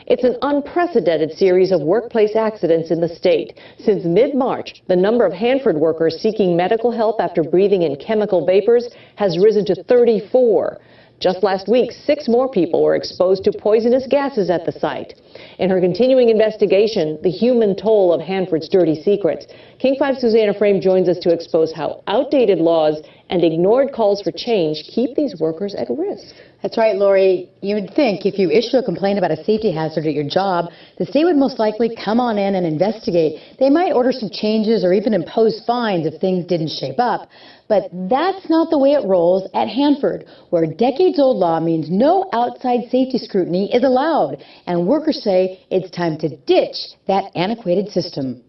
It's an unprecedented series of workplace accidents in the state. Since mid-March, the number of Hanford workers seeking medical help after breathing in chemical vapors has risen to 34. Just last week, 6 more people were exposed to poisonous gases at the site. In her continuing investigation, The Human Toll of Hanford's Dirty Secrets, King 5's Susanna Frame joins us to expose how outdated laws and ignored calls for change keep these workers at risk. That's right, Lori. You would think if you issue a complaint about a safety hazard at your job, the state would most likely come on in and investigate. They might order some changes or even impose fines if things didn't shape up. But that's not the way it rolls at Hanford, where decades-old law means no outside safety scrutiny is allowed. And workers say it's time to ditch that antiquated system.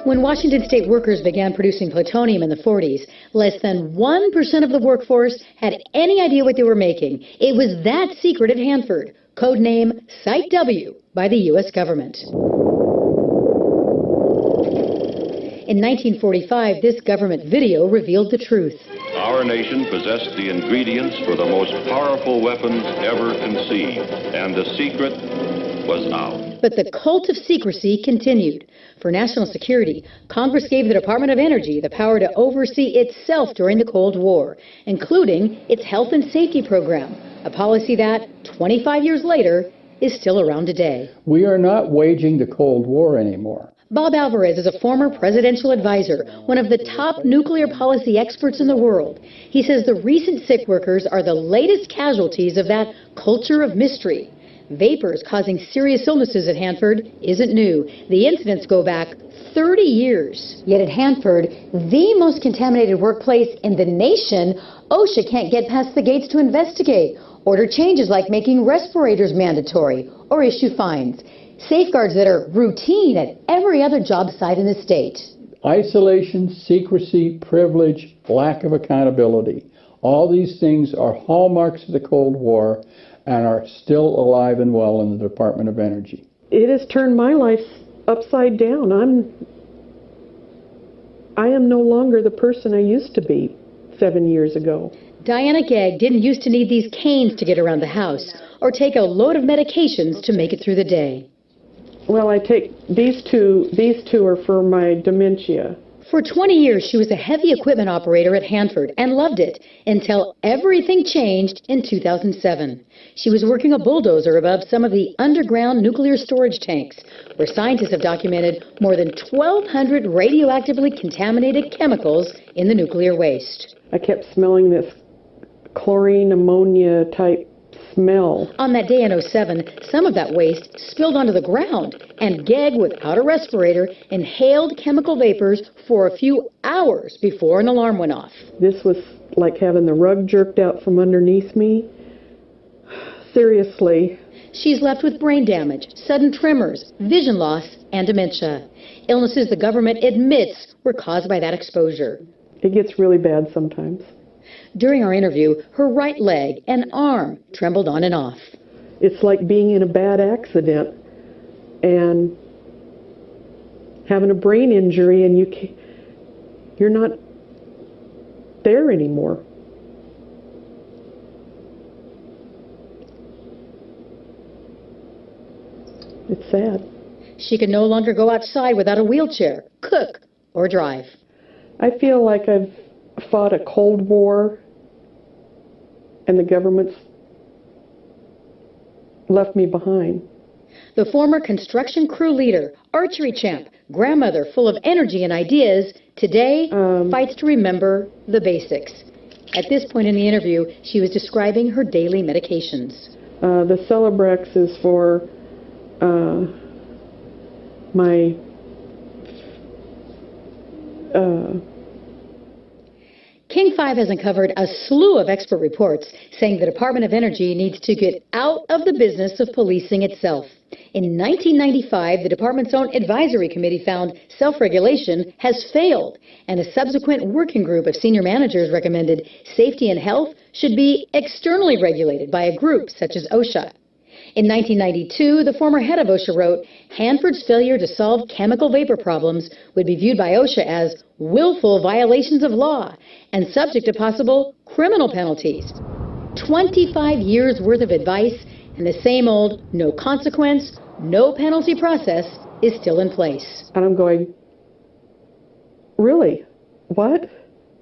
When Washington state workers began producing plutonium in the 40s, less than 1% of the workforce had any idea what they were making. It was that secret at Hanford, codename Site W by the U.S. government. In 1945, this government video revealed the truth. Our nation possessed the ingredients for the most powerful weapons ever conceived, and the secret was out. But the cult of secrecy continued. For national security, Congress gave the Department of Energy the power to oversee itself during the Cold War, including its health and safety program, a policy that, 25 years later, is still around today. We are not waging the Cold War anymore. Bob Alvarez is a former presidential advisor, one of the top nuclear policy experts in the world. He says the recent sick workers are the latest casualties of that culture of mystery. Vapors causing serious illnesses at Hanford isn't new. The incidents go back 30 years. Yet at Hanford, the most contaminated workplace in the nation, OSHA can't get past the gates to investigate, order changes like making respirators mandatory, or issue fines. Safeguards that are routine at every other job site in the state. Isolation, secrecy, privilege, lack of accountability. All these things are hallmarks of the Cold War and are still alive and well in the Department of Energy. It has turned my life upside down. I am no longer the person I used to be 7 years ago. Diana Gegg didn't used to need these canes to get around the house or take a load of medications to make it through the day. Well, I take these two are for my dementia. For 20 years, she was a heavy equipment operator at Hanford and loved it until everything changed in 2007. She was working a bulldozer above some of the underground nuclear storage tanks, where scientists have documented more than 1,200 radioactively contaminated chemicals in the nuclear waste. I kept smelling this chlorine ammonia type smell. On that day in 2007, some of that waste spilled onto the ground, and Gegg, without a respirator, inhaled chemical vapors for a few hours before an alarm went off. This was like having the rug jerked out from underneath me. Seriously. She's left with brain damage, sudden tremors, vision loss, and dementia. Illnesses the government admits were caused by that exposure. It gets really bad sometimes. During our interview, her right leg and arm trembled on and off. It's like being in a bad accident and having a brain injury and you're not there anymore. It's sad. She can no longer go outside without a wheelchair, cook, or drive. I feel like I've fought a Cold War and the government's left me behind. The former construction crew leader, archery champ, grandmother full of energy and ideas, today fights to remember the basics. At this point in the interview, she was describing her daily medications. The Celebrex is for my King 5 has uncovered a slew of expert reports saying the Department of Energy needs to get out of the business of policing itself. In 1995, the department's own advisory committee found self-regulation has failed, and a subsequent working group of senior managers recommended safety and health should be externally regulated by a group such as OSHA. In 1992, the former head of OSHA wrote, Hanford's failure to solve chemical vapor problems would be viewed by OSHA as willful violations of law and subject to possible criminal penalties. 25 years worth of advice, and the same old no consequence, no penalty process is still in place. And I'm going, really? What?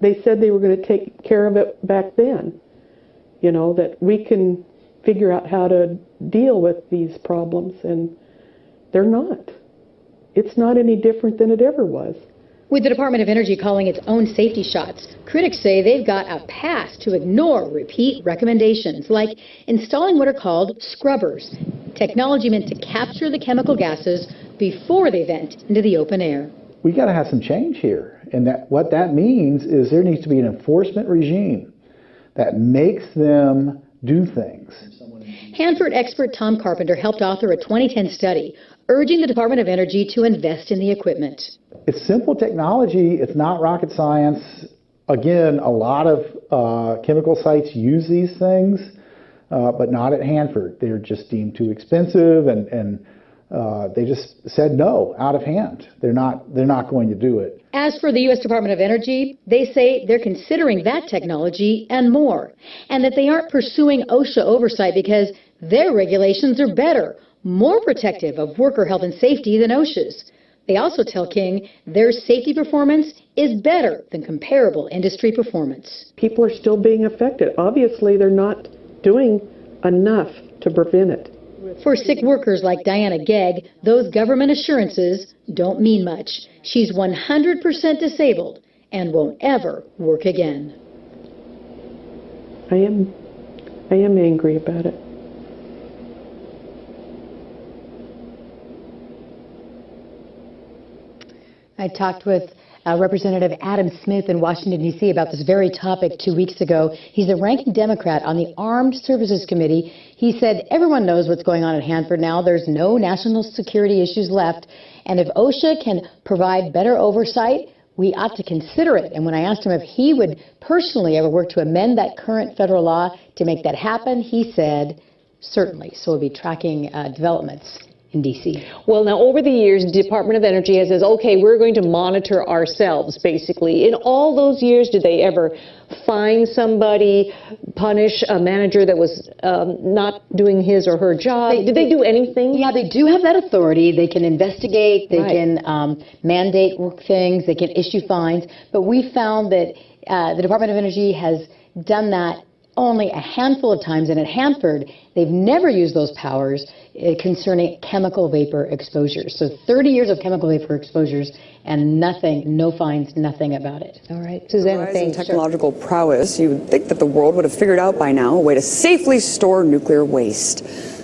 They said they were going to take care of it back then. You know, that we can figure out how to deal with these problems, and they're not. It's not any different than it ever was. With the Department of Energy calling its own safety shots, critics say they've got a pass to ignore repeat recommendations, like installing what are called scrubbers, technology meant to capture the chemical gases before they vent into the open air. We got to have some change here, and what that means is there needs to be an enforcement regime that makes them do things. Hanford expert Tom Carpenter helped author a 2010 study urging the Department of Energy to invest in the equipment. It's simple technology. It's not rocket science. Again, a lot of chemical sites use these things, but not at Hanford. They're just deemed too expensive, and they just said no, out of hand. They're not going to do it. As for the U.S. Department of Energy, they say they're considering that technology and more, and that they aren't pursuing OSHA oversight because their regulations are better, more protective of worker health and safety than OSHA's. They also tell King their safety performance is better than comparable industry performance. People are still being affected. Obviously, they're not doing enough to prevent it. For sick workers like Diana Gegg, those government assurances don't mean much. She's 100% disabled and won't ever work again. I am angry about it. I talked with Representative Adam Smith in Washington, D.C. about this very topic 2 weeks ago. He's the ranking Democrat on the Armed Services Committee. He said everyone knows what's going on at Hanford now. There's no national security issues left. And if OSHA can provide better oversight, we ought to consider it. And when I asked him if he would personally ever work to amend that current federal law to make that happen, he said, certainly. So we'll be tracking developments in D.C. Well, now, over the years, the Department of Energy has said, okay, we're going to monitor ourselves, basically. In all those years, did they ever fine somebody, punish a manager that was not doing his or her job? Did they do anything? Yeah, they do have that authority. They can investigate. They can mandate work things. They can issue fines. But we found that the Department of Energy has done that only a handful of times, and at Hanford, they've never used those powers concerning chemical vapor exposures. So 30 years of chemical vapor exposures and nothing, no fines, nothing about it. All right, Suzanne, thanks. Technological prowess, you would think that the world would have figured out by now a way to safely store nuclear waste.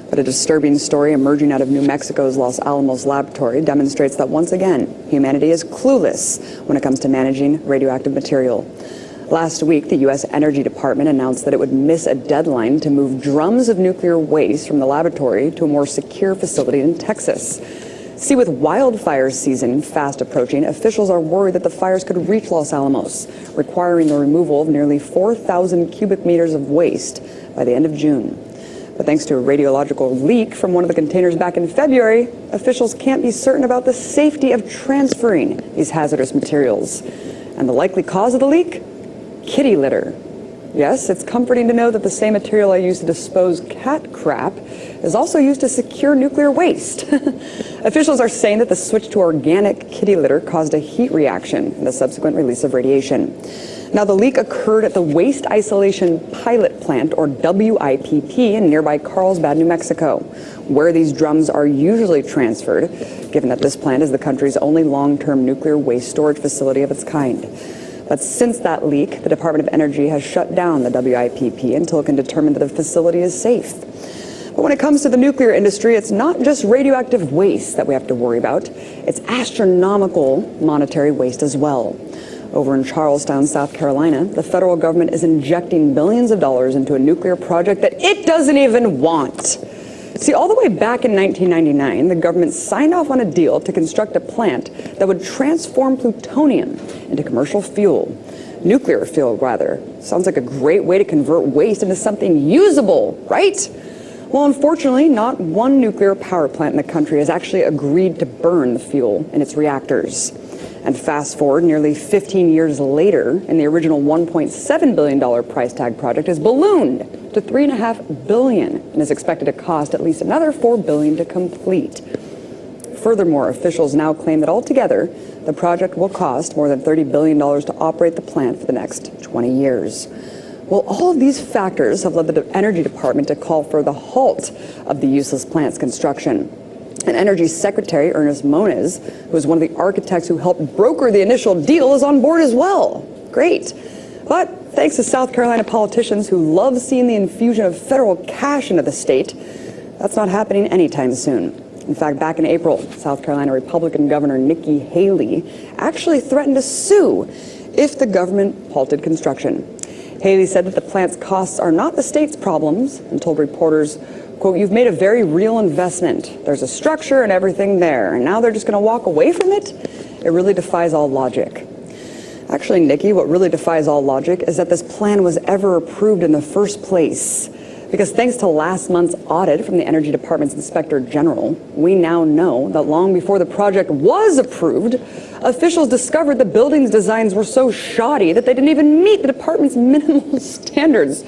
But a disturbing story emerging out of New Mexico's Los Alamos laboratory demonstrates that once again, humanity is clueless when it comes to managing radioactive material. Last week, the U.S. Energy Department announced that it would miss a deadline to move drums of nuclear waste from the laboratory to a more secure facility in Texas. See, with wildfire season fast approaching, officials are worried that the fires could reach Los Alamos, requiring the removal of nearly 4,000 cubic meters of waste by the end of June. But thanks to a radiological leak from one of the containers back in February, officials can't be certain about the safety of transferring these hazardous materials. And the likely cause of the leak? Kitty litter. Yes, it's comforting to know that the same material I use to dispose cat crap is also used to secure nuclear waste. Officials are saying that the switch to organic kitty litter caused a heat reaction and the subsequent release of radiation. Now, the leak occurred at the Waste Isolation Pilot Plant, or WIPP, in nearby Carlsbad, New Mexico, where these drums are usually transferred, given that this plant is the country's only long-term nuclear waste storage facility of its kind. But since that leak, the Department of Energy has shut down the WIPP until it can determine that the facility is safe. But when it comes to the nuclear industry, it's not just radioactive waste that we have to worry about. It's astronomical monetary waste as well. Over in Charlestown, South Carolina, the federal government is injecting billions of dollars into a nuclear project that it doesn't even want. See, all the way back in 1999, the government signed off on a deal to construct a plant that would transform plutonium into commercial fuel. Nuclear fuel, rather. Sounds like a great way to convert waste into something usable, right? Well, unfortunately, not one nuclear power plant in the country has actually agreed to burn the fuel in its reactors. And fast forward nearly 15 years later, and the original $1.7 billion price tag project is ballooned to $3.5 billion and is expected to cost at least another $4 billion to complete. Furthermore, officials now claim that altogether, the project will cost more than $30 billion to operate the plant for the next 20 years. Well, all of these factors have led the Energy Department to call for the halt of the useless plant's construction. And Energy Secretary Ernest Moniz, who is one of the architects who helped broker the initial deal, is on board as well. Great. But thanks to South Carolina politicians who love seeing the infusion of federal cash into the state, that's not happening anytime soon. In fact, back in April, South Carolina Republican Governor Nikki Haley actually threatened to sue if the government halted construction. Haley said that the plant's costs are not the state's problems and told reporters, quote, "You've made a very real investment. There's a structure and everything there, and now they're just going to walk away from it? It really defies all logic." Actually, Nikki, what really defies all logic is that this plan was ever approved in the first place. Because thanks to last month's audit from the Energy Department's Inspector General, we now know that long before the project was approved, officials discovered the building's designs were so shoddy that they didn't even meet the department's minimal standards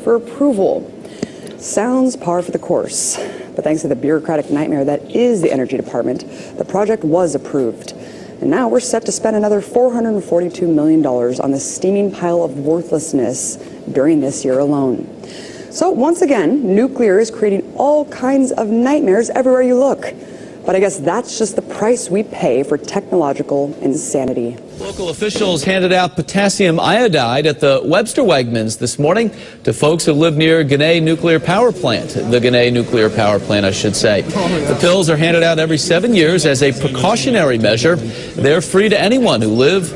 for approval. Sounds par for the course. But thanks to the bureaucratic nightmare that is the Energy Department, the project was approved. And now we're set to spend another $442 million on the steaming pile of worthlessness during this year alone. So once again, nuclear is creating all kinds of nightmares everywhere you look. But I guess that's just the price we pay for technological insanity. Local officials handed out potassium iodide at the Webster Wegmans this morning to folks who live near Ginna Nuclear Power Plant. The Ginna Nuclear Power Plant, I should say. The pills are handed out every 7 years as a precautionary measure. They're free to anyone who lives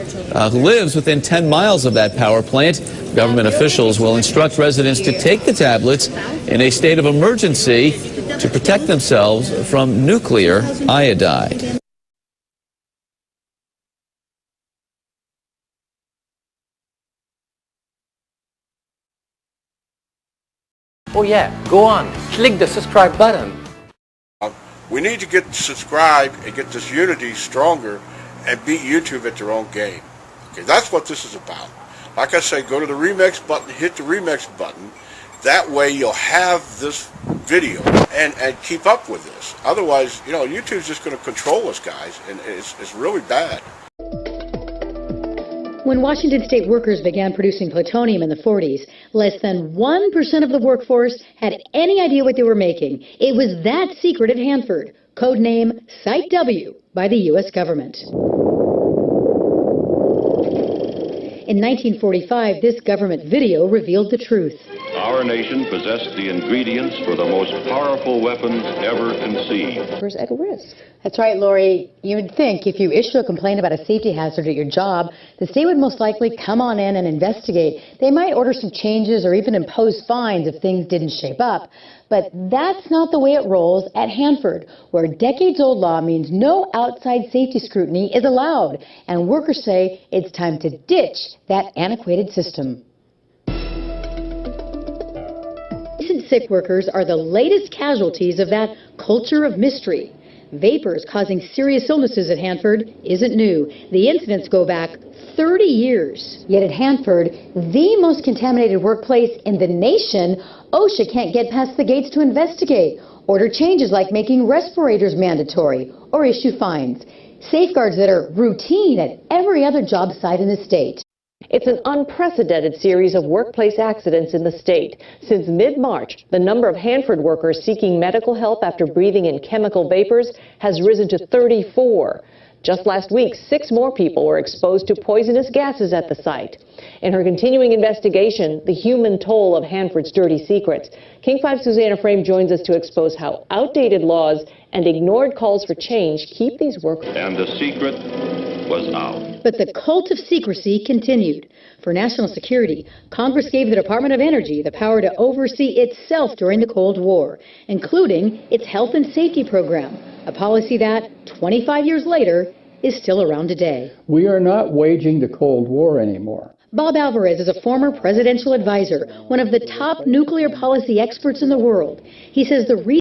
within 10 miles of that power plant. Government officials will instruct residents to take the tablets in a state of emergency to protect themselves from nuclear iodide. Oh yeah, go on, click the subscribe button. We need to get subscribed and get this unity stronger and beat YouTube at their own game. Okay, that's what this is about. Like I say, go to the remix button, hit the remix button. That way you'll have this video and keep up with this. Otherwise, you know, YouTube's just going to control us, guys, and it's really bad. When Washington state workers began producing plutonium in the 40s, less than 1% of the workforce had any idea what they were making. It was that secret at Hanford, codename Site W by the U.S. government. In 1945, this government video revealed the truth. Our nation possessed the ingredients for the most powerful weapons ever conceived. At risk. That's right, Lori. You would think if you issue a complaint about a safety hazard at your job, the state would most likely come on in and investigate. They might order some changes or even impose fines if things didn't shape up. But that's not the way it rolls at Hanford, where decades-old law means no outside safety scrutiny is allowed. And workers say it's time to ditch that antiquated system. Recent sick workers are the latest casualties of that culture of mystery. Vapors causing serious illnesses at Hanford isn't new. The incidents go back 30 years. Yet at Hanford, the most contaminated workplace in the nation, OSHA can't get past the gates to investigate, order changes like making respirators mandatory, or issue fines. Safeguards that are routine at every other job site in the state. It's an unprecedented series of workplace accidents in the state. Since mid-March, the number of Hanford workers seeking medical help after breathing in chemical vapors has risen to 34. Just last week, 6 more people were exposed to poisonous gases at the site. In her continuing investigation, the human toll of Hanford's dirty secrets, King 5's Susanna Frame joins us to expose how outdated laws and ignored calls for change keep these workers. And the secret was out. But the cult of secrecy continued. For national security, Congress gave the Department of Energy the power to oversee itself during the Cold War, including its health and safety program, a policy that, 25 years later, is still around today. We are not waging the Cold War anymore. Bob Alvarez is a former presidential advisor, one of the top nuclear policy experts in the world. He says the reason